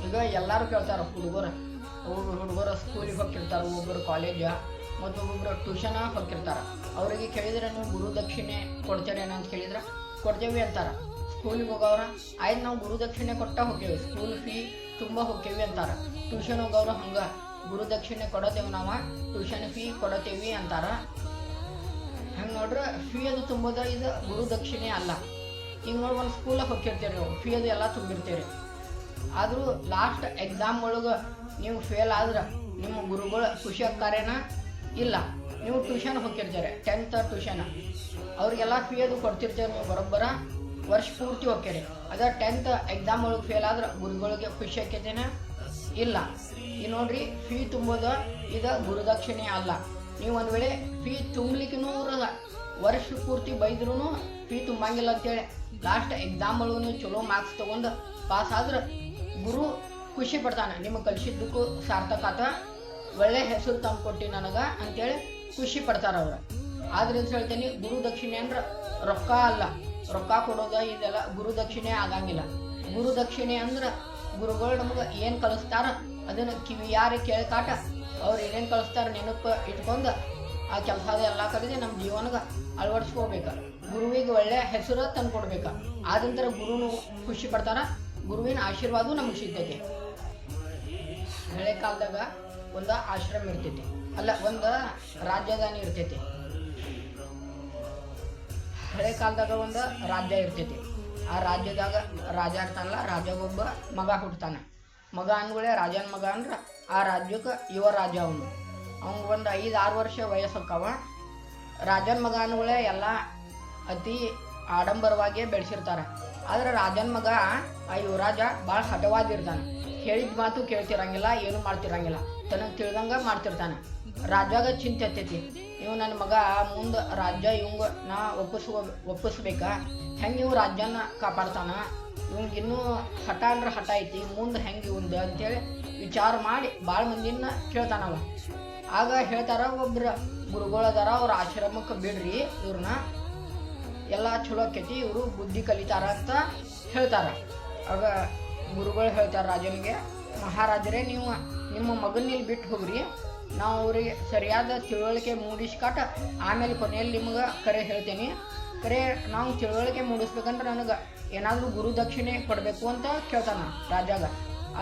ಈಗ ಎಲ್ಲರೂ ಕೇಳ್ತಾರೆ ಹುಡುಗರು, ಹುಡುಗರು ಸ್ಕೂಲಿಗೆ ಹೋಗ್ತಿರ್ತಾರೆ, ಒಬ್ಬರು ಕಾಲೇಜ ಮತ್ತು ಒಬ್ಬೊಬ್ಬರು ಟ್ಯೂಷನ್ ಹೋಗ್ತಿರ್ತಾರೆ. ಅವರಿಗೆ ಕೇಳಿದ್ರೆ ನೀವು ಗುರುದಕ್ಷಿಣೆ ಕೊಡ್ತೀರೇನೋ ಅಂತ ಕೇಳಿದ್ರೆ ಕೊಡ್ತೇವೆ ಅಂತಾರೆ. ಸ್ಕೂಲಿಗೆ ಹೋಗೋರ ಆಯ್ತು ನಾವು ಗುರುದಕ್ಷಿಣೆ ಕೊಟ್ಟ ಹೋಗ್ತೇವೆ, ಸ್ಕೂಲ್ ಫೀ ತುಂಬ ಹೋಗ್ತೇವೆ ಅಂತಾರೆ. ಟ್ಯೂಷನ್ ಹೋಗೋರು ಹಂಗೆ ಗುರುದಕ್ಷಿಣೆ ಕೊಡತೇವೆ, ನಾವು ಟ್ಯೂಷನ್ ಫೀ ಕೊಡತೇವಿ ಅಂತಾರೆ. ಹಂಗೆ ನೋಡ್ರೆ ಫೀ ಅದು ತುಂಬೋದ ಇದು ಗುರುದಕ್ಷಿಣೆ ಅಲ್ಲ. ಈಗ ನೋಡಿ ಒಂದು ಸ್ಕೂಲಾಗ ಹೋಗ್ತಿರ್ತೀರಿ, ನೀವು ಫೀ ಅದು ಎಲ್ಲ ತುಂಬಿರ್ತೀರಿ. ಆದರೂ ಲಾಸ್ಟ್ ಎಕ್ಸಾಮ್ ಒಳಗೆ ನೀವು ಫೇಲ್ ಆದ್ರೆ ನಿಮ್ಮ ಗುರುಗಳು ಖುಷಿ ಆಗ್ತಾರೇನ? ಇಲ್ಲ. ನೀವು ಟ್ಯೂಷನ್ ಹೋಗ್ತಿರ್ತಾರೆ, 10th ಟ್ಯೂಷನ್, ಅವ್ರಿಗೆಲ್ಲ ಫೀ ಅದು ಕೊಡ್ತಿರ್ತೀರಿ, ನೀವು ಬರೋಬ್ಬರ ವರ್ಷ ಪೂರ್ತಿ ಹೋಗ್ತೀರಿ. ಅದೇ 10th ಎಕ್ಸಾಮ್ ಒಳಗೆ ಫೇಲ್ ಆದ್ರೆ ಗುರುಗಳಿಗೆ ಖುಷಿ ಆಕೈತೇನ? ಇಲ್ಲ. ಈ ನೋಡ್ರಿ, ಫೀ ತುಂಬೋದು ಇದು ಗುರುದಕ್ಷಿಣೆ ಅಲ್ಲ. ನೀವು ಒಂದು ವೇಳೆ ಫೀ ತುಂಬಲಿಕ್ಕೂ ವರ್ಷ ಪೂರ್ತಿ ಬೈದ್ರೂ ಫೀ ತುಂಬಂಗಿಲ್ಲ ಅಂತೇಳಿ ಲಾಸ್ಟ್ ಎಕ್ಸಾಮ್ ಒಳಗೆ ನೀವು ಚಲೋ ಮಾರ್ಕ್ಸ್ ತೊಗೊಂಡು ಪಾಸ್ ಆದ್ರೆ ಗುರು ಖುಷಿ ಪಡ್ತಾನೆ, ನಿಮಗೆ ಕಲಿಸಿದ್ದಕ್ಕೂ ಸಾರ್ಥಕ ಆತ, ಒಳ್ಳೆ ಹೆಸರು ತಂದು ಕೊಟ್ಟು ನನಗೆ ಅಂತೇಳಿ ಖುಷಿ ಪಡ್ತಾರೆ ಅವ್ರು. ಆದ್ರಿಂದ ಹೇಳ್ತೀನಿ, ಗುರುದಕ್ಷಿಣೆ ಅಂದ್ರೆ ರೊಕ್ಕ ಅಲ್ಲ, ರೊಕ್ಕ ಕೊಡೋದು ಇದೆಲ್ಲ ಗುರುದಕ್ಷಿಣೆ ಆಗಂಗಿಲ್ಲ. ಗುರುದಕ್ಷಿಣೆ ಅಂದ್ರೆ ಗುರುಗಳು ನಮಗೆ ಏನು ಕಲಿಸ್ತಾರ ಅದನ್ನು ಕಿವಿಯಾರಿ ಕೇಳ್ಕಾಟ, ಅವ್ರು ಏನೇನು ಕಲಿಸ್ತಾರೆ ನೆನಪು ಇಟ್ಕೊಂಡು ಆ ಕೆಲಸದ ಎಲ್ಲ ಕಲಿದೆ ನಮ್ಮ ಜೀವನಗೆ ಅಳವಡಿಸ್ಕೋಬೇಕು. ಗುರುವಿಗೆ ಒಳ್ಳೆ ಹೆಸರು ತಂದು ಕೊಡ್ಬೇಕು. ಆದಂತರ ಗುರುನು ಖುಷಿ ಪಡ್ತಾರ, ಗುರುವಿನ ಆಶೀರ್ವಾದ ನಮಗೆ ಸಿಗ್ತೈತಿ. ಹಳೆ ಕಾಲದಾಗ ಒಂದು ಆಶ್ರಮ ಇರ್ತೈತಿ, ಅಲ್ಲ ಒಂದು ರಾಜಧಾನಿ ಇರ್ತೈತಿ. ಹಳೆ ಕಾಲದಾಗ ಒಂದು ರಾಜ್ಯ ಇರ್ತೈತಿ. ಆ ರಾಜ್ಯದಾಗ ರಾಜ ಇರ್ತಾನಲ್ಲ, ರಾಜಗೊಬ್ಬ ಮಗ ಹುಡ್ತಾನೆ. ಮಗ ಅಂದ್ಗಳೇ ರಾಜನ ಮಗ ಅಂದ್ರೆ ಆ ರಾಜ್ಯಕ್ಕೆ ಯುವ ರಾಜ ಅವನು. ಅವ್ನಿಗೆ ಒಂದು 5-6 ವರ್ಷ ವಯಸ್ಸಕ್ಕವ. ರಾಜನ ಮಗ ಅಂದ್ಗಳೇ ಎಲ್ಲ ಅತಿ ಆಡಂಬರವಾಗಿ ಬೆಳೆಸಿರ್ತಾರೆ. ಆದ್ರೆ ರಾಜನ ಮಗ ಆ ಯುವರಾಜ ಭಾಳ ಹಠವಾದಿರ್ತಾನೆ, ಹೇಳಿದ ಮಾತು ಕೇಳ್ತಿರಂಗಿಲ್ಲ, ಏನು ಮಾಡ್ತಿರಂಗಿಲ್ಲ, ತನಗೆ ತಿಳಿದಂಗೆ ಮಾಡ್ತಿರ್ತಾನೆ. ರಾಜಾಗ ಚಿಂತೆ ಹತ್ತೈತಿ, ಇವು ನನ್ನ ಮಗ ಮುಂದೆ ರಾಜ್ಯ ಇವಂಗ ನಾ ಒಪ್ಪಿಸ್ಬೇಕಾ, ಹೆಂಗೆ ಇವು ರಾಜ್ಯನ ಕಾಪಾಡ್ತಾನ, ಇವಂಗಿನ್ನೂ ಹಠ ಅಂದ್ರೆ ಹಠ ಐತಿ, ಮುಂದೆ ಹೆಂಗೆ ಇವಂದು ಅಂತೇಳಿ ವಿಚಾರ ಮಾಡಿ ಭಾಳ ಮಂದಿನ ಕೇಳ್ತಾನವ. ಆಗ ಹೇಳ್ತಾರ, ಒಬ್ರು ಗುರುಗಳದಾರ, ಅವ್ರ ಆಶ್ರಮಕ್ಕೆ ಬಿಡ್ರಿ ಇವ್ರನ್ನ, ಎಲ್ಲ ಚಲೋ ಆಕೈತಿ, ಇವರು ಬುದ್ಧಿ ಕಲಿತಾರ ಅಂತ ಹೇಳ್ತಾರ. ಆಗ ಗುರುಗಳು ಹೇಳ್ತಾರೆ ರಾಜನಿಗೆ, ಮಹಾರಾಜರೇ ನೀವು ನಿಮ್ಮ ಮಗನಲ್ಲಿ ಬಿಟ್ಟು ಹೋಗ್ರಿ, ನಾವು ಅವ್ರಿಗೆ ಸರಿಯಾದ ತಿಳುವಳಿಕೆ ಮೂಡಿಸ್ಕಾಟ ಆಮೇಲೆ ಕೊನೆಯಲ್ಲಿ ನಿಮ್ಗೆ ಕರೆ ಹೇಳ್ತೇನೆ. ಕರೆ ನಾವು ತಿಳುವಳಿಕೆ ಮೂಡಿಸ್ಬೇಕಂದ್ರೆ ನನಗೆ ಏನಾದರೂ ಗುರುದಕ್ಷಿಣೆ ಕೊಡಬೇಕು ಅಂತ ಕೇಳ್ತಾನ ರಾಜಾಗ.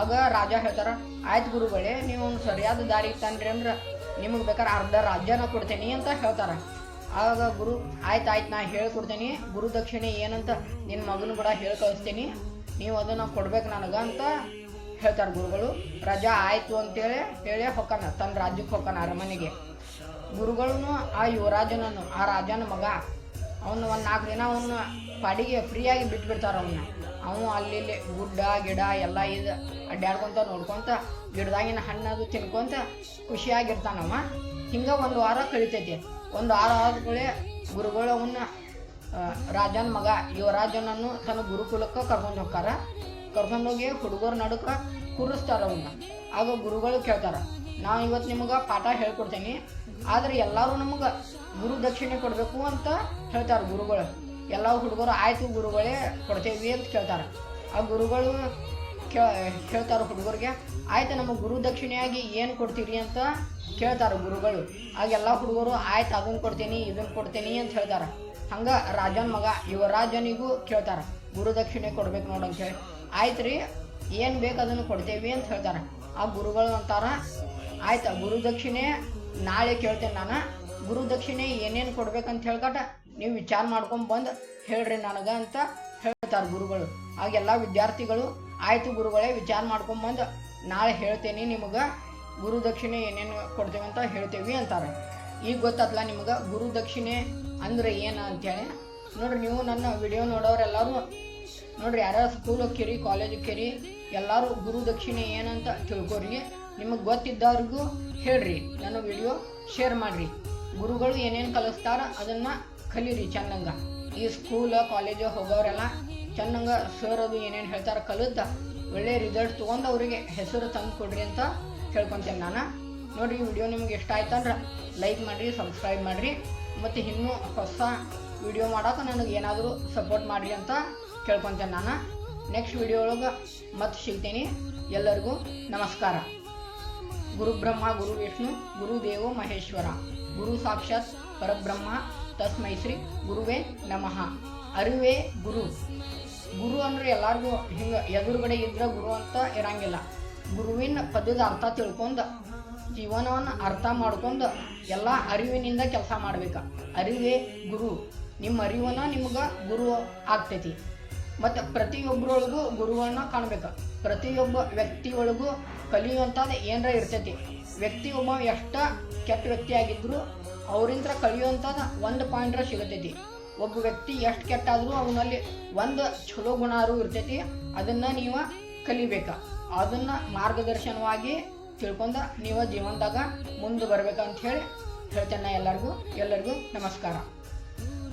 ಆಗ ರಾಜ ಹೇಳ್ತಾರ, ಆಯ್ತು ಗುರುಗಳೇ, ನೀವು ಸರಿಯಾದ ದಾರಿಗೆ ತಂದ್ರಿ ಅಂದ್ರೆ ನಿಮಗೆ ಬೇಕಾದ್ರೆ ಅರ್ಧ ರಾಜ್ಯನ ಕೊಡ್ತೇನೆ ಅಂತ ಹೇಳ್ತಾರ. ಆಗ ಗುರು ಆಯ್ತು ನಾ ಹೇಳ್ಕೊಡ್ತೇನೆ, ಗುರುದಕ್ಷಿಣೆ ಏನಂತ ನಿನ್ನ ಮಗನ ಕೂಡ ಹೇಳಿ ಕಳಿಸ್ತೀನಿ, ನೀವು ಅದನ್ನು ಕೊಡ್ಬೇಕು ನನಗೆ ಅಂತ ಹೇಳ್ತಾರೆ ಗುರುಗಳು. ರಾಜ ಆಯಿತು ಅಂತೇಳಿ ಹೇಳಿ ಹೊಕ್ಕಾನ, ತನ್ನ ರಾಜ್ಯಕ್ಕೆ ಹೊಕ್ಕಾನ ಅರಮನೆಗೆ. ಗುರುಗಳೂ ಆ ಯುವರಾಜನನ್ನು, ಆ ರಾಜನ ಮಗ, ಅವನು ಒಂದು 4 ದಿನ ಅವನ್ನ ಪಾಡಿಗೆ ಫ್ರೀಯಾಗಿ ಬಿಟ್ಬಿಡ್ತಾರೆ ಅವನ್ನ. ಅವನು ಅಲ್ಲಿ ಗುಡ್ಡ ಗಿಡ ಎಲ್ಲ ಇದು ಅಡ್ಡಾಡ್ಕೊತ ನೋಡ್ಕೊತ ಗಿಡದಾಗಿನ ಹಣ್ಣದು ತಿನ್ಕೊಂತ ಖುಷಿಯಾಗಿರ್ತಾನವ. ಹಿಂಗೆ 1 ವಾರ ಕಳಿತೈತಿ. 1 ವಾರ ಆದ್ಮೇಲೆ ಗುರುಗಳು ಅವನ್ನ ರಾಜನ ಮಗ ಯುವರಾಜನನ್ನು ತನ್ನ ಗುರುಕುಲಕ್ಕೆ ಕರ್ಕೊಂಡು ಹೋಗ್ತಾರ. ಕರ್ಕೊಂಡೋಗಿ ಹುಡುಗರ ನಡುಕ ಕೂರಿಸ್ತಾರ ಅವನ್ನ. ಆಗ ಗುರುಗಳು ಕೇಳ್ತಾರ, ನಾವು ಇವತ್ತು ನಿಮಗೆ ಪಾಠ ಹೇಳ್ಕೊಡ್ತೇನೆ, ಆದರೆ ಎಲ್ಲರೂ ನಮಗೆ ಗುರುದಕ್ಷಿಣೆ ಕೊಡಬೇಕು ಅಂತ ಹೇಳ್ತಾರೆ ಗುರುಗಳು. ಎಲ್ಲ ಹುಡುಗರು ಆಯಿತು ಗುರುಗಳೇ ಕೊಡ್ತೇವಿ ಅಂತ ಕೇಳ್ತಾರೆ. ಆ ಗುರುಗಳು ಹೇಳ್ತಾರೆ ಹುಡುಗರಿಗೆ, ಆಯ್ತು ನಮಗೆ ಗುರುದಕ್ಷಿಣೆಯಾಗಿ ಏನು ಕೊಡ್ತೀರಿ ಅಂತ ಕೇಳ್ತಾರೆ ಗುರುಗಳು. ಆಗ ಎಲ್ಲ ಹುಡುಗರು ಆಯ್ತು ಅದನ್ನು ಕೊಡ್ತೀನಿ ಇದನ್ನು ಕೊಡ್ತೀನಿ ಅಂತ ಹೇಳ್ತಾರೆ. ಹಂಗೆ ರಾಜನ ಮಗ ಯುವರಾಜನಿಗೂ ಕೇಳ್ತಾರೆ, ಗುರುದಕ್ಷಿಣೆ ಕೊಡ್ಬೇಕು ನೋಡು ಅಂತ ಹೇಳಿ. ಆಯ್ತು ರೀ, ಏನು ಬೇಕು ಅದನ್ನು ಕೊಡ್ತೇವಿ ಅಂತ ಹೇಳ್ತಾರೆ. ಆ ಗುರುಗಳು ಅಂತಾರ, ಆಯ್ತು ಗುರುದಕ್ಷಿಣೆ ನಾಳೆ ಕೇಳ್ತೇನೆ ನಾನು, ಗುರುದಕ್ಷಿಣೆ ಏನೇನು ಕೊಡ್ಬೇಕಂತ ಹೇಳ್ಕಟ ನೀವು ವಿಚಾರ ಮಾಡ್ಕೊಂಡು ಬಂದು ಹೇಳ್ರಿ ನನಗೆ ಅಂತ ಹೇಳ್ತಾರೆ ಗುರುಗಳು. ಆಗೆಲ್ಲ ವಿದ್ಯಾರ್ಥಿಗಳು ಆಯಿತು ಗುರುಗಳೇ ವಿಚಾರ ಮಾಡ್ಕೊಂಬಂದು ನಾಳೆ ಹೇಳ್ತೇನೆ ನಿಮಗೆ, ಗುರುದಕ್ಷಿಣೆ ಏನೇನು ಕೊಡ್ತೇವೆ ಅಂತ ಹೇಳ್ತೇವೆ ಅಂತಾರೆ. ಈಗ ಗೊತ್ತಾಗ್ತಲ್ಲ ನಿಮಗೆ ಗುರುದಕ್ಷಿಣೆ ಅಂದರೆ ಏನು ಅಂತೇಳಿ. ನೋಡ್ರಿ, ನೀವು ನನ್ನ ವಿಡಿಯೋ ನೋಡೋರೆಲ್ಲರೂ ನೋಡ್ರಿ, ಯಾರ್ಯಾರು ಸ್ಕೂಲ್ ಹೋಗ್ತೀರಿ ಕಾಲೇಜ್ ಹೋಗ್ತೀರಿ ಎಲ್ಲರೂ ಗುರುದಕ್ಷಿಣೆ ಏನಂತ ತಿಳ್ಕೊರಿ. ನಿಮಗೆ ಗೊತ್ತಿದ್ದವ್ರಿಗೂ ಹೇಳ್ರಿ, ನನ್ನ ವಿಡಿಯೋ ಶೇರ್ ಮಾಡಿರಿ. ಗುರುಗಳು ಏನೇನು ಕಲಿಸ್ತಾರ ಅದನ್ನು ಕಲೀರಿ ಚೆನ್ನಂಗ. ಈ ಸ್ಕೂಲ್ ಕಾಲೇಜು ಹೋಗೋರೆಲ್ಲ ಚೆನ್ನಂಗ ಸರ್ ಅದು ಏನೇನು ಹೇಳ್ತಾರೆ ಕಲಿತ ಒಳ್ಳೆ ರಿಸಲ್ಟ್ ತೊಗೊಂಡು ಅವರಿಗೆ ಹೆಸರು ತಂದು ಕೊಡ್ರಿ ಅಂತ ಹೇಳ್ಕೊತೇನೆ ನಾನು. ನೋಡಿರಿ, ಈ ವಿಡಿಯೋ ನಿಮ್ಗೆ ಇಷ್ಟ ಆಯ್ತಂದ್ರೆ ಲೈಕ್ ಮಾಡಿರಿ, ಸಬ್ಸ್ಕ್ರೈಬ್ ಮಾಡಿರಿ, ಮತ್ತು ಇನ್ನೂ ಹೊಸ ವಿಡಿಯೋ ಮಾಡೋಕೆ ನನಗೆ ಏನಾದರೂ ಸಪೋರ್ಟ್ ಮಾಡಿರಿ ಅಂತ ಕೇಳ್ಕೊತೇನೆ ನಾನು. ನೆಕ್ಸ್ಟ್ ವಿಡಿಯೋ ಒಳಗೆ ಮತ್ತೆ ಸಿಗ್ತೀನಿ. ಎಲ್ಲರಿಗೂ ನಮಸ್ಕಾರ. ಗುರು ಬ್ರಹ್ಮ ಗುರು ವಿಷ್ಣು ಗುರು ದೇವೋ ಮಹೇಶ್ವರ, ಗುರು ಸಾಕ್ಷಾತ್ ಪರಬ್ರಹ್ಮ ತಸ್ಮೈ ಶ್ರೀ ಗುರುವೇ ನಮಃ. ಅರಿವೇ ಗುರು. ಗುರು ಅಂದ್ರೆ ಎಲ್ಲರಿಗೂ ಹಿಂಗೆ ಎದುರುಗಡೆ ಇದ್ರೆ ಗುರು ಅಂತ ಇರಂಗಿಲ್ಲ. ಗುರುವಿನ ಪದದ ಅರ್ಥ ತಿಳ್ಕೊಂಡು ಜೀವನವನ್ನು ಅರ್ಥ ಮಾಡ್ಕೊಂಡು ಎಲ್ಲ ಅರಿವಿನಿಂದ ಕೆಲಸ ಮಾಡ್ಬೇಕು. ಅರಿವೇ ಗುರು. ನಿಮ್ಮ ಅರಿವನ್ನ ನಿಮ್ಗೆ ಗುರು ಆಗ್ತೈತಿ. ಮತ್ತು ಪ್ರತಿಯೊಬ್ಬರೊಳಗೂ ಗುರುವನ್ನ ಕಾಣ್ಬೇಕು. ಪ್ರತಿಯೊಬ್ಬ ವ್ಯಕ್ತಿ ಒಳಗೂ ಕಲಿಯುವಂಥದ್ದು ಏನರ ಇರ್ತೈತಿ. ವ್ಯಕ್ತಿ ಒಬ್ಬ ಎಷ್ಟು ಕೆಟ್ಟ ವ್ಯಕ್ತಿ ಆಗಿದ್ರು ಅವರಿಂದ ಕಲಿಯುವಂಥದ್ದು ಒಂದು ಪಾಯಿಂಟ್ರ ಸಿಗತೈತಿ. ಒಬ್ಬ ವ್ಯಕ್ತಿ ಎಷ್ಟು ಕೆಟ್ಟಾದರೂ ಅವನಲ್ಲಿ ಒಂದು ಚಲೋ ಗುಣಾರು ಇರ್ತೈತಿ. ಅದನ್ನು ನೀವು ಕಲಿಬೇಕು. ಅದನ್ನು ಮಾರ್ಗದರ್ಶನವಾಗಿ ತಿಳ್ಕೊಂಡು ನೀವು ಜೀವನದಾಗ ಮುಂದೆ ಬರ್ಬೇಕಂತ ಹೇಳ್ತೇನೆ. ಎಲ್ಲರಿಗೂ ನಮಸ್ಕಾರ.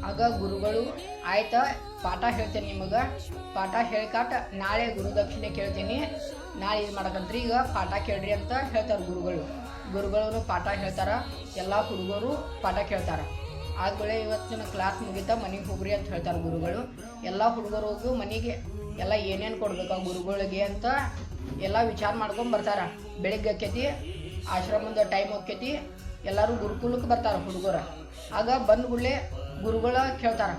ಆಗ ಗುರುಗಳು ಆಯ್ತಾ ಪಾಠ ಹೇಳ್ತೇನೆ ನಿಮಗೆ. ಪಾಠ ಹೇಳ್ಕಾಟ ನಾಳೆ ಗುರುದಕ್ಷಿಣೆ ಕೇಳ್ತೀನಿ. ನಾಳೆ ಇದು ಮಾಡಕಂತ್ರಿ, ಈಗ ಪಾಠ ಕೇಳ್ರಿ ಅಂತ ಹೇಳ್ತಾರೆ ಗುರುಗಳು ಪಾಠ ಹೇಳ್ತಾರ. ಎಲ್ಲ ಹುಡುಗರು ಪಾಠ ಕೇಳ್ತಾರೆ. ಆದ್ಮೇಲೆ ಇವತ್ತಿನ ಕ್ಲಾಸ್ ಮುಗಿತಾ ಮನೆಗೆ ಹೋಗ್ರಿ ಅಂತ ಹೇಳ್ತಾರೆ ಗುರುಗಳು. ಎಲ್ಲ ಹುಡುಗರು ಹೋಗು ಮನೆಗೆ ಎಲ್ಲ ಏನೇನು ಕೊಡ್ಬೇಕು ಗುರುಗಳಿಗೆ ಅಂತ ಎಲ್ಲ ವಿಚಾರ ಮಾಡ್ಕೊಂಡು ಬರ್ತಾರೆ. ಬೆಳಿಗ್ಗೆ ಆಕೈತಿ, ಆಶ್ರಮದ ಟೈಮ್ ಹೋಗ್ತೈತಿ, ಎಲ್ಲರೂ ಗುರುಕುಲಕ್ಕೆ ಬರ್ತಾರೆ ಹುಡುಗರು. ಆಗ ಬಂದ್ಗುಳ್ಳೆ ಗುರುಗಳ ಕೇಳ್ತಾರೆ,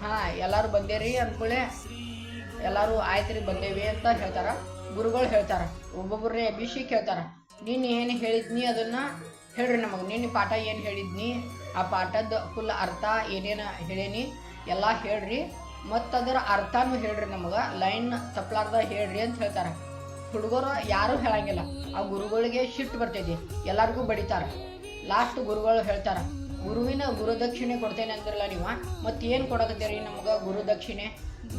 ಹಾಂ ಎಲ್ಲರೂ ಬಂದೇರಿ ಅಂದ್ಕೊಳ್ಳೆ ಎಲ್ಲರೂ ಆಯ್ತು ರೀ ಬಂದೇವಿ ಅಂತ ಹೇಳ್ತಾರೆ. ಗುರುಗಳು ಹೇಳ್ತಾರೆ, ಒಬ್ಬೊಬ್ಬರೇ ಎಬ್ಬಿಸಿ ಕೇಳ್ತಾರೆ, ನೀನು ಏನು ಹೇಳಿದ್ನಿ ಅದನ್ನು ಹೇಳ್ರಿ ನಮಗೆ. ನೀನು ಪಾಠ ಏನು ಹೇಳಿದ್ನಿ, ಆ ಪಾಠದ ಫುಲ್ ಅರ್ಥ ಏನೇನು ಹೇಳೀನಿ ಎಲ್ಲ ಹೇಳ್ರಿ, ಮತ್ತು ಅದರ ಅರ್ಥನೂ ಹೇಳ್ರಿ ನಮಗೆ, ಲೈನ್ ತಪ್ಪಲಾರ್ದ ಹೇಳ್ರಿ ಅಂತ ಹೇಳ್ತಾರೆ. ಹುಡುಗರು ಯಾರೂ ಹೇಳಂಗಿಲ್ಲ. ಆ ಗುರುಗಳಿಗೆ ಸಿಟ್ಟು ಬರ್ತೈತಿ, ಎಲ್ಲರಿಗೂ ಬಡಿತಾರೆ. ಲಾಸ್ಟ್ ಗುರುಗಳು ಹೇಳ್ತಾರೆ, ಗುರುವಿನ ಗುರುದಕ್ಷಿಣೆ ಕೊಡ್ತೇನೆ ಅಂದ್ರಲ್ಲ ನೀವು, ಮತ್ತೇನು ಕೊಡಕತ್ತೀರಿ ನಮ್ಗೆ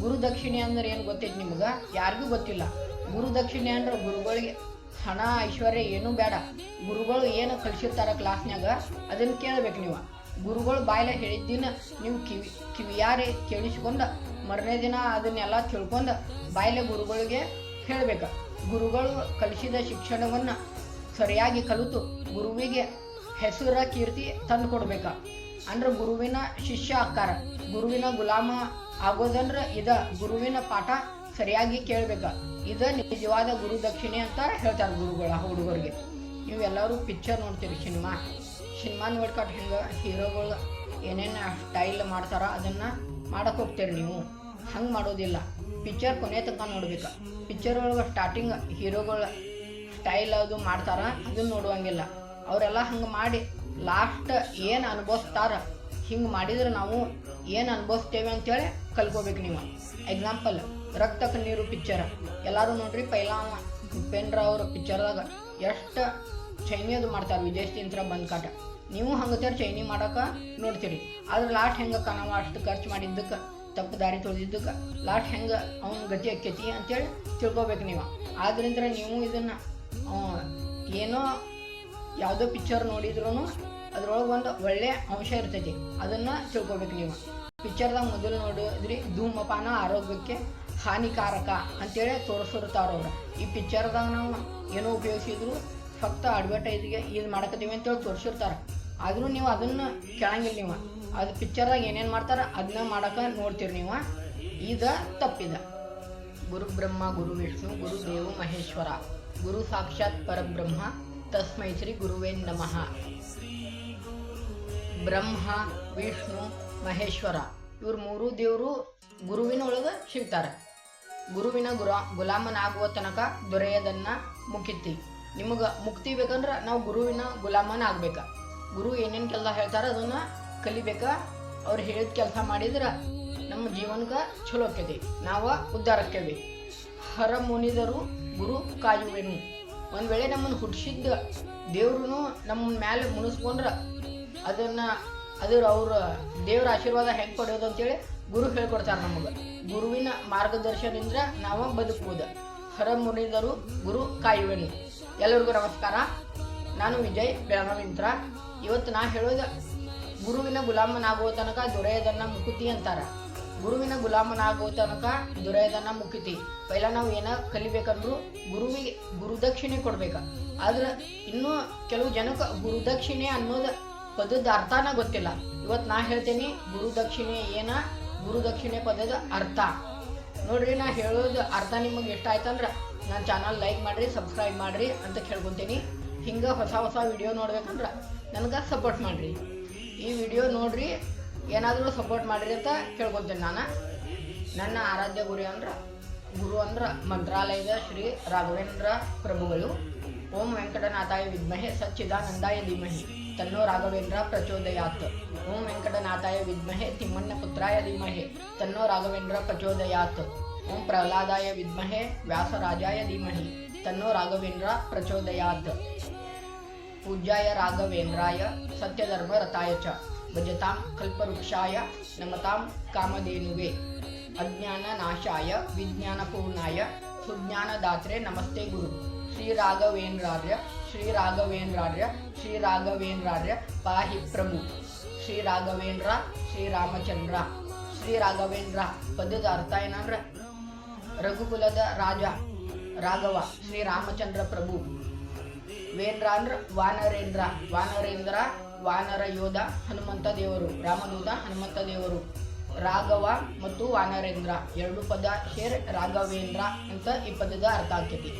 ಗುರುದಕ್ಷಿಣೆ ಅಂದ್ರೆ ಏನು ಗೊತ್ತೈತಿ ನಿಮ್ಗೆ? ಯಾರಿಗೂ ಗೊತ್ತಿಲ್ಲ. ಗುರುದಕ್ಷಿಣೆ ಅಂದ್ರೆ ಗುರುಗಳಿಗೆ ಹಣ ಐಶ್ವರ್ಯ ಏನೂ ಬೇಡ. ಗುರುಗಳು ಏನು ಕಲಿಸಿರ್ತಾರೆ ಕ್ಲಾಸ್ನಾಗ ಅದನ್ನು ಕೇಳಬೇಕು ನೀವು. ಗುರುಗಳು ಬಾಯಿಲೆ ಹೇಳಿದ್ದಿನ ನೀವು ಕಿವಿಯಾರೆ ಕೇಳಿಸ್ಕೊಂಡು ಮರನೇ ದಿನ ಅದನ್ನೆಲ್ಲ ತಿಳ್ಕೊಂಡು ಬಾಯಿಲೆ ಗುರುಗಳಿಗೆ ಹೇಳಬೇಕು. ಗುರುಗಳು ಕಲಿಸಿದ ಶಿಕ್ಷಣವನ್ನು ಸರಿಯಾಗಿ ಕಲಿತು ಗುರುವಿಗೆ ಹೆಸರ ಕೀರ್ತಿ ತಂದು ಕೊಡ್ಬೇಕು. ಅಂದ್ರೆ ಗುರುವಿನ ಶಿಷ್ಯ ಆಕಾರ. ಗುರುವಿನ ಗುಲಾಮ ಆಗೋದಂದ್ರೆ ಗುರುವಿನ ಪಾಠ ಸರಿಯಾಗಿ ಕೇಳಬೇಕು. ನಿಜವಾದ ಗುರುದಕ್ಷಿಣೆ ಅಂತ ಹೇಳ್ತಾರೆ ಗುರುಗಳು ಆ ಹುಡುಗರಿಗೆ. ನೀವು ಎಲ್ಲರೂ ಪಿಕ್ಚರ್ ನೋಡ್ತೀರಿ, ಸಿನಿಮಾ ನೋಡ್ಕೊಟ್ಟು ಹೆಂಗೆ ಹೀರೋಗಳು ಏನೇನು ಸ್ಟೈಲ್ ಮಾಡ್ತಾರ ಅದನ್ನು ಮಾಡಕ್ಕೆ ಹೋಗ್ತೀರಿ. ನೀವು ಹಂಗೆ ಮಾಡೋದಿಲ್ಲ. ಪಿಕ್ಚರ್ ಕೊನೆ ತನಕ ನೋಡ್ಬೇಕು. ಪಿಕ್ಚರ್ ಒಳಗೆ ಸ್ಟಾರ್ಟಿಂಗ್ ಹೀರೋಗಳ ಸ್ಟೈಲ್ ಅದು ಮಾಡ್ತಾರ, ಅದನ್ನು ನೋಡುವಂಗಿಲ್ಲ. ಅವರೆಲ್ಲ ಹಂಗೆ ಮಾಡಿ ಲಾಸ್ಟ್ ಏನು ಅನುಭವಿಸ್ತಾರ, ಹಿಂಗೆ ಮಾಡಿದ್ರೆ ನಾವು ಏನು ಅನುಭವಿಸ್ತೇವೆ ಅಂತೇಳಿ ಕಲ್ಕೋಬೇಕು ನೀವು. ಎಕ್ಸಾಂಪಲ್ ರಕ್ತಕ್ಕೆ ನೀರು ಪಿಕ್ಚರ್ ಎಲ್ಲರೂ ನೋಡ್ರಿ. ಪೈಲ ಉಪೇಂದ್ರ ಅವ್ರ ಪಿಕ್ಚರ್ದಾಗ ಎಷ್ಟು ಚೈನಿಯದು ಮಾಡ್ತಾರೆ ವಿದೇಶದಿಂದ ಬಂದು ಕಾಟ. ನೀವು ಹಂಗತ್ಯಾರ ಚೈನಿ ಮಾಡೋಕೆ ನೋಡ್ತೀರಿ. ಆದ್ರೆ ಲಾಸ್ಟ್ ಹೆಂಗೆ ನಾವು ಅಷ್ಟು ಖರ್ಚು ಮಾಡಿದ್ದಕ್ಕೆ ತಪ್ಪು ದಾರಿ ತೊಳೆದಿದ್ದಕ್ಕೆ ಲಾಸ್ಟ್ ಹೆಂಗೆ ಅವ್ನ ಗತಿ ಆಕ್ಕೈತಿ ಅಂತೇಳಿ ತಿಳ್ಕೊಬೇಕು ನೀವು. ಆದ್ರಿಂದ ನೀವು ಇದನ್ನು ಏನೋ ಯಾವುದೋ ಪಿಕ್ಚರ್ ನೋಡಿದ್ರೂ ಅದ್ರೊಳಗೆ ಒಂದು ಒಳ್ಳೆ ಅಂಶ ಇರ್ತೈತಿ, ಅದನ್ನು ತಿಳ್ಕೊಬೇಕು ನೀವು. ಪಿಕ್ಚರ್ದಾಗ ಮೊದಲು ನೋಡಿದ್ರಿ ಧೂಮಪಾನ ಆರೋಗ್ಯಕ್ಕೆ ಹಾನಿಕಾರಕ ಅಂತೇಳಿ ತೋರಿಸಿರ್ತಾರವ್ರು. ಈ ಪಿಕ್ಚರ್ದಾಗ ನಾವು ಏನೋ ಉಪಯೋಗಿಸಿದ್ರು ಫಕ್ತ ಅಡ್ವರ್ಟೈಸ್ಗೆ ಇದು ಮಾಡಕತ್ತೀವಿ ಅಂತೇಳಿ ತೋರಿಸಿರ್ತಾರೆ. ಆದರೂ ನೀವು ಅದನ್ನು ಕೇಳಂಗಿಲ್ಲ. ನೀವು ಅದು ಪಿಕ್ಚರ್ದಾಗ ಏನೇನು ಮಾಡ್ತಾರೆ ಅದನ್ನ ಮಾಡೋಕೆ ನೋಡ್ತೀರಿ ನೀವು. ತಪ್ಪಿದ. ಗುರು ಬ್ರಹ್ಮ ಗುರು ವಿಷ್ಣು ಗುರು ದೇವೋ ಮಹೇಶ್ವರ, ಗುರು ಸಾಕ್ಷಾತ್ ಪರಬ್ರಹ್ಮ ತಸ್ಮೈ ಶ್ರೀ ಗುರುವೇ ನಮಃ. ಬ್ರಹ್ಮ ವಿಷ್ಣು ಮಹೇಶ್ವರ ಇವ್ರು ಮೂರು ದೇವರು ಗುರುವಿನ ಒಳಗೆ ಸಿಗ್ತಾರೆ. ಗುರುವಿನ ಗುಲಾಮನಾಗುವ ತನಕ ದೊರೆಯದನ್ನ ಮುಕ್ತಿ. ನಿಮಗೆ ಮುಕ್ತಿ ಬೇಕಂದ್ರೆ ನಾವು ಗುರುವಿನ ಗುಲಾಮನ ಆಗ್ಬೇಕು. ಗುರು ಏನೇನು ಕೆಲಸ ಹೇಳ್ತಾರೆ ಅದನ್ನು ಕಲಿಬೇಕ. ಅವ್ರು ಹೇಳಿದ ಕೆಲಸ ಮಾಡಿದ್ರೆ ನಮ್ಮ ಜೀವನಕ್ಕೆ ಚಲೋ ಆಕ್ಕೈತಿ, ನಾವು ಉದ್ಧಾರಕ್ಕೇವಿ. ಹರ ಮುನಿದರು ಗುರು ಕಾಯುವೆನು. ಒಂದು ವೇಳೆ ನಮ್ಮನ್ನು ಹುಟ್ಟಿಸಿದ್ದ ದೇವ್ರು ನಮ್ಮ ಮೇಲೆ ಮುನಿಸ್ಕೊಂಡ್ರೆ ಅವ್ರ ದೇವ್ರ ಆಶೀರ್ವಾದ ಹೆಂಗೆ ಪಡೆಯೋದು ಅಂತೇಳಿ ಗುರು ಹೇಳ್ಕೊಡ್ತಾರೆ ನಮಗೆ. ಗುರುವಿನ ಮಾರ್ಗದರ್ಶನದಿಂದ ನಾವು ಬದುಕಬಹುದು. ಹರ ಮುನಿದರು ಗುರು ಕಾಯುವೆನು. ಎಲ್ಲರಿಗೂ ನಮಸ್ಕಾರ. ನಾನು ವಿಜಯ್ ಬೆಳಗಾವಿಂತ್ರ. ಇವತ್ತು ನಾ ಹೇಳೋದು ಗುರುವಿನ ಗುಲಾಮನಾಗುವ ತನಕ ದೊರೆಯದನ್ನ ಮುಕ್ತಿ ಅಂತಾರೆ. ಗುರುವಿನ ಗುಲಾಮನಾಗೋ ತನಕ ದೊರೆಯದನ್ನ ಮುಕ್ತಿ. ಪೈಲ ನಾವು ಏನ ಕಲಿಬೇಕಂದ್ರು ಗುರುವಿಗೆ ಗುರುದಕ್ಷಿಣೆ ಕೊಡ್ಬೇಕು. ಆದ್ರೆ ಇನ್ನೂ ಕೆಲವು ಜನಕ್ಕೆ ಗುರುದಕ್ಷಿಣೆ ಅನ್ನೋದು ಪದದ ಅರ್ಥನ ಗೊತ್ತಿಲ್ಲ. ಇವತ್ತು ನಾ ಹೇಳ್ತೇನೆ ಗುರುದಕ್ಷಿಣೆ ಗುರುದಕ್ಷಿಣೆ ಪದದ ಅರ್ಥ. ನೋಡ್ರಿ, ನಾ ಹೇಳೋದು ಅರ್ಥ ನಿಮಗೆ ಇಷ್ಟ ಆಯ್ತಂದ್ರೆ ನನ್ನ ಚಾನಲ್ ಲೈಕ್ ಮಾಡಿರಿ, ಸಬ್ಸ್ಕ್ರೈಬ್ ಮಾಡಿರಿ ಅಂತ ಕೇಳ್ಕೊತೀನಿ. ಹಿಂಗೆ ಹೊಸ ಹೊಸ ವಿಡಿಯೋ ನೋಡ್ಬೇಕಂದ್ರೆ ನನಗೆ ಸಪೋರ್ಟ್ ಮಾಡಿರಿ. ಈ ವಿಡಿಯೋ ನೋಡ್ರಿ, ಏನಾದರೂ ಸಪೋರ್ಟ್ ಮಾಡಿರಿ ಅಂತ ಕೇಳ್ಕೊತೀನಿ. ನನ್ನ ಆರಾಧ್ಯ ಗುರು ಅಂದ್ರೆ ಮಂತ್ರಾಲಯದ ಶ್ರೀ ರಾಘವೇಂದ್ರ ಪ್ರಭುಗಳು. ಓಂ ವೆಂಕಟನಾಥಾಯ ವಿದ್ಮಹೆ ಸಚ್ಚಿದಾನಂದಾಯ ಧೀಮಹಿ ತನ್ನೋ ರಾಘವೇಂದ್ರ ಪ್ರಚೋದಯಾತ್. ಓಂ ವೆಂಕಟನಾಥಾಯ ವಿದ್ಮಹೆ ತಿಮ್ಮಣ್ಣ ಪುತ್ರಾಯ ಧೀಮಹಿ ತನ್ನೋ ರಾಘವೇಂದ್ರ ಪ್ರಚೋದಯಾತ್. ಓಂ ಪ್ರಹ್ಲಾದಾಯ ವಿದ್ಮಹೆ ವ್ಯಾಸರಾಜಾಯ ಧೀಮಹಿ ತನ್ನೋ ರಾಘವೇಂದ್ರ ಪ್ರಚೋದಯಾತ್. ಪೂಜ್ಯಾಯ ರಾಘವೇಂದ್ರಾಯ ಸತ್ಯಧರ್ಮ ರಥಾಯ ಚ ಭಜತಾಂ ಕಲ್ಪವೃಕ್ಷಾಯ ನಮತಾಂ ಕಾಮಧೇನುವೆ. ಅಜ್ಞಾನ ನಾಶಾಯ ವಿಜ್ಞಾನಪೂರ್ಣಾಯ ಸುಜ್ಞಾನದಾತ್ರೆ ನಮಸ್ತೆ ಗುರು. ಶ್ರೀರಾಘವೇಂದ್ರಾರ್ಯ ಶ್ರೀರಾಘವೇಂದ್ರಾರ್ಯ ಶ್ರೀರಾಘವೇಂದ್ರಾರ್ಯ ಪಾಹಿ ಪ್ರಭು. ಶ್ರೀರಾಘವೇಂದ್ರ ಶ್ರೀರಾಮಚಂದ್ರ. ಶ್ರೀರಾಘವೇಂದ್ರ ಪದದ ಅರ್ಥ ಏನಂದ್ರೆ ರಘುಕುಲದ ರಾಜ ರಾಘವ ಶ್ರೀರಾಮಚಂದ್ರ ಪ್ರಭು. ವೇಂದ್ರ ಅಂದ್ರೆ ವಾನರೇಂದ್ರ. ವಾನರೇಂದ್ರ ವಾನರ ಯೋಧ ಹನುಮಂತ ದೇವರು, ರಾಮದೂತ ಹನುಮಂತ ದೇವರು. ರಾಘವ ಮತ್ತು ವಾನರೇಂದ್ರ ಎರಡು ಪದ ಸೇರಿ ರಾಘವೇಂದ್ರ ಅಂತ ಈ ಪದದ ಅರ್ಥ ಆಗ್ತೈತಿ.